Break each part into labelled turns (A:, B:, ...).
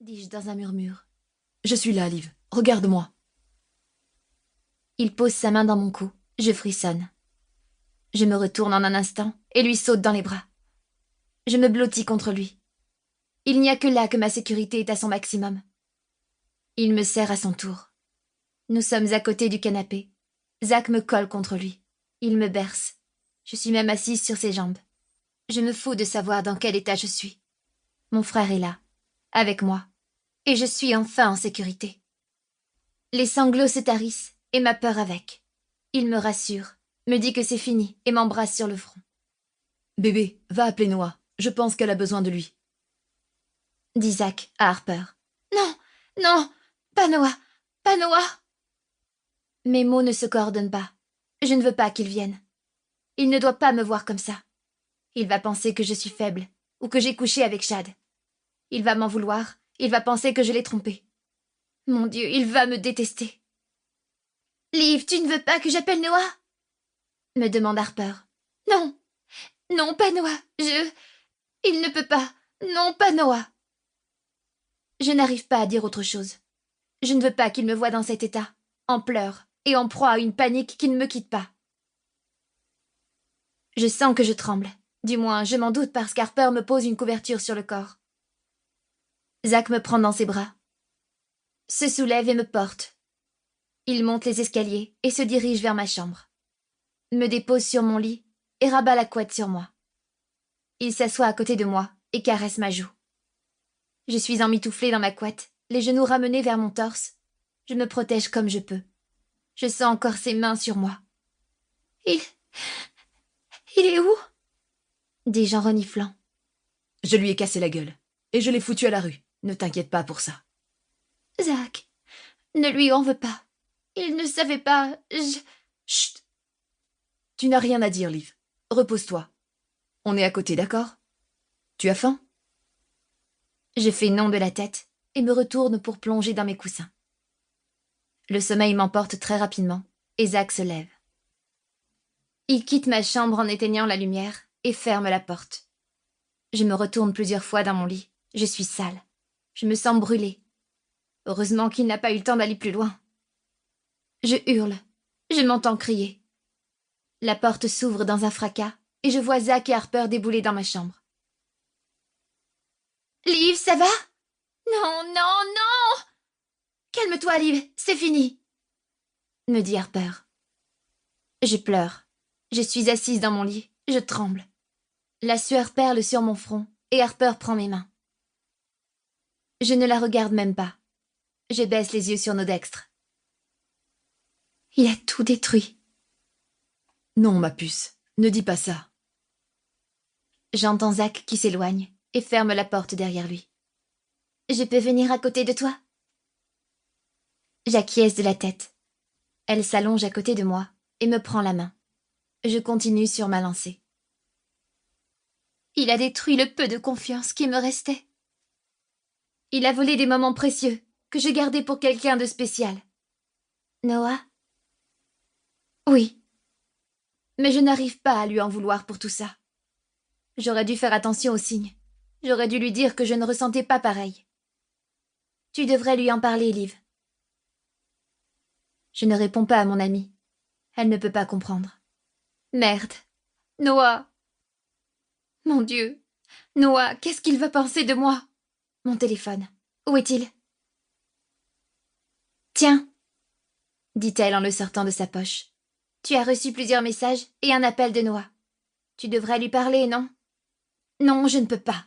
A: dis-je dans un murmure.
B: Je suis là, Liv. Regarde-moi.
A: Il pose sa main dans mon cou. Je frissonne. Je me retourne en un instant et lui saute dans les bras. Je me blottis contre lui. Il n'y a que là que ma sécurité est à son maximum. Il me serre à son tour. Nous sommes à côté du canapé. Zach me colle contre lui. Il me berce. Je suis même assise sur ses jambes. Je me fous de savoir dans quel état je suis. Mon frère est là, avec moi, et je suis enfin en sécurité. Les sanglots se tarissent, et ma peur avec. Il me rassure, me dit que c'est fini, et m'embrasse sur le front.
B: Bébé, va appeler Noah. Je pense qu'elle a besoin de lui.
A: Dit Zach à Harper. Non, non, pas Noah, pas Noah. Mes mots ne se coordonnent pas. Je ne veux pas qu'il vienne. Il ne doit pas me voir comme ça. Il va penser que je suis faible, ou que j'ai couché avec Chad. Il va m'en vouloir, il va penser que je l'ai trompé. Mon Dieu, il va me détester. Liv, tu ne veux pas que j'appelle Noah? Me demande Harper. Non, non, pas Noah, Il ne peut pas, non, pas Noah. Je n'arrive pas à dire autre chose. Je ne veux pas qu'il me voie dans cet état, en pleurs, et en proie à une panique qui ne me quitte pas. Je sens que je tremble. Du moins, je m'en doute parce qu'Harper me pose une couverture sur le corps. Zach me prend dans ses bras, se soulève et me porte. Il monte les escaliers et se dirige vers ma chambre. Me dépose sur mon lit et rabat la couette sur moi. Il s'assoit à côté de moi et caresse ma joue. Je suis emmitouflée dans ma couette, les genoux ramenés vers mon torse. Je me protège comme je peux. Je sens encore ses mains sur moi. Il est où? Dis-je en reniflant.
B: Je lui ai cassé la gueule. Et je l'ai foutu à la rue. Ne t'inquiète pas pour ça.
A: Zach, ne lui en veux pas. Il ne savait pas.
B: Chut. Tu n'as rien à dire, Liv. Repose-toi. On est à côté, d'accord? Tu as faim?
A: Je fais non de la tête et me retourne pour plonger dans mes coussins. Le sommeil m'emporte très rapidement et Zach se lève. Il quitte ma chambre en éteignant la lumière et ferme la porte. Je me retourne plusieurs fois dans mon lit. Je suis sale. Je me sens brûlée. Heureusement qu'il n'a pas eu le temps d'aller plus loin. Je hurle. Je m'entends crier. La porte s'ouvre dans un fracas et je vois Zach et Harper débouler dans ma chambre. Liv, ça va? Non, non, non! Calme-toi, Liv, c'est fini, me dit Harper. Je pleure. Je suis assise dans mon lit. Je tremble. La sueur perle sur mon front et Harper prend mes mains. Je ne la regarde même pas. Je baisse les yeux sur nos dextres. Il a tout détruit.
B: Non, ma puce, ne dis pas ça.
A: J'entends Zach qui s'éloigne et ferme la porte derrière lui. Je peux venir à côté de toi? J'acquiesce de la tête. Elle s'allonge à côté de moi et me prend la main. Je continue sur ma lancée. Il a détruit le peu de confiance qui me restait. Il a volé des moments précieux que je gardais pour quelqu'un de spécial. Noah? Oui. Mais je n'arrive pas à lui en vouloir pour tout ça. J'aurais dû faire attention aux signes. J'aurais dû lui dire que je ne ressentais pas pareil. Tu devrais lui en parler, Liv. Je ne réponds pas à mon amie. Elle ne peut pas comprendre. Merde. Noah. Mon Dieu. Noah, qu'est-ce qu'il va penser de moi? Mon téléphone. Où est-il? Tiens, dit-elle en le sortant de sa poche. Tu as reçu plusieurs messages et un appel de Noah. Tu devrais lui parler, non? Non, je ne peux pas.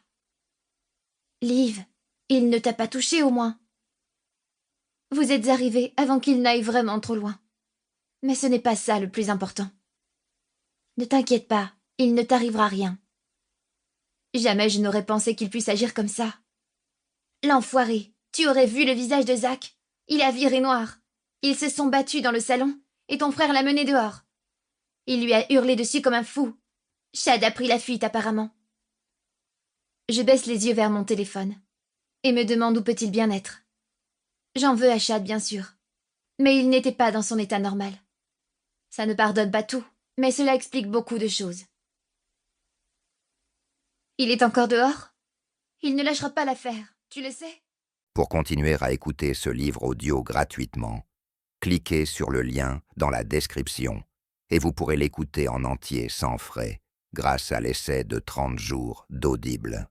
A: Liv, il ne t'a pas touché au moins. Vous êtes arrivés avant qu'il n'aille vraiment trop loin. Mais ce n'est pas ça le plus important. Ne t'inquiète pas, il ne t'arrivera rien. Jamais je n'aurais pensé qu'il puisse agir comme ça. L'enfoiré, tu aurais vu le visage de Zach. Il a viré noir. Ils se sont battus dans le salon et ton frère l'a mené dehors. Il lui a hurlé dessus comme un fou. Chad a pris la fuite apparemment. Je baisse les yeux vers mon téléphone et me demande où peut-il bien être. J'en veux à Chad, bien sûr. Mais il n'était pas dans son état normal. Ça ne pardonne pas tout, mais cela explique beaucoup de choses. Il est encore dehors? Il ne lâchera pas l'affaire, tu le sais?
C: Pour continuer à écouter ce livre audio gratuitement, cliquez sur le lien dans la description et vous pourrez l'écouter en entier sans frais grâce à l'essai de 30 jours d'Audible.